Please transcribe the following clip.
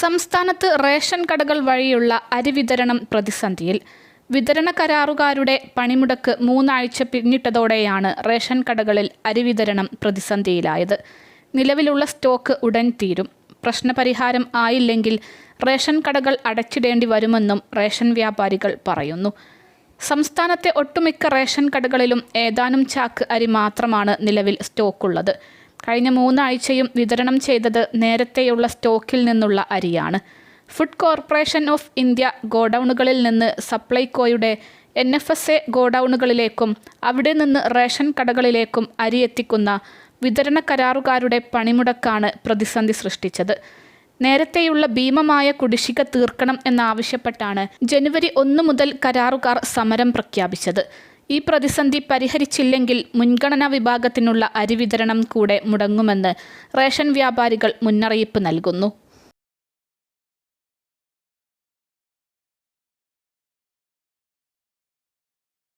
സംസ്ഥാനത്ത് റേഷൻ കടകൾ വഴിയുള്ള അരി വിതരണം പ്രതിസന്ധിയിൽ. വിതരണ കരാറുകാരുടെ പണിമുടക്ക് 3 ആഴ്ച പിന്നിട്ടതോടെയാണ് റേഷൻ കടകളിൽ അരി വിതരണം പ്രതിസന്ധിയിലായത്. നിലവിലുള്ള സ്റ്റോക്ക് ഉടൻ തീരും. പ്രശ്നപരിഹാരം ആയില്ലെങ്കിൽ റേഷൻ കടകൾ അടച്ചിടേണ്ടി വരുമെന്നും റേഷൻ വ്യാപാരികൾ പറയുന്നു. സംസ്ഥാനത്തെ ഒട്ടുമിക്ക റേഷൻ കടകളിലും ഏതാനും ചാക്ക് അരി മാത്രമാണ് നിലവിൽ സ്റ്റോക്കുള്ളത്. കഴിഞ്ഞ 3 ആഴ്ചയും വിതരണം ചെയ്തത് നേരത്തെയുള്ള സ്റ്റോക്കിൽ നിന്നുള്ള അരിയാണ്. ഫുഡ് കോർപ്പറേഷൻ ഓഫ് ഇന്ത്യ ഗോഡൌണുകളിൽ നിന്ന് സപ്ലൈകോയുടെ NFSA ഗോഡൌണുകളിലേക്കും അവിടെ നിന്ന് റേഷൻ കടകളിലേക്കും അരി എത്തിക്കുന്ന വിതരണ കരാറുകാരുടെ പണിമുടക്കാണ് പ്രതിസന്ധി സൃഷ്ടിച്ചത്. നേരത്തെയുള്ള ഭീമമായ കുടിശ്ശിക തീർക്കണം എന്നാവശ്യപ്പെട്ടാണ് ജനുവരി 1 മുതൽ കരാറുകാർ സമരം പ്രഖ്യാപിച്ചത്. ഈ പ്രതിസന്ധി പരിഹരിച്ചില്ലെങ്കിൽ മുൻഗണനാ വിഭാഗത്തിനുള്ള അരി വിതരണം കൂടെ മുടങ്ങുമെന്ന് റേഷൻ വ്യാപാരികൾ മുന്നറിയിപ്പ് നൽകുന്നു.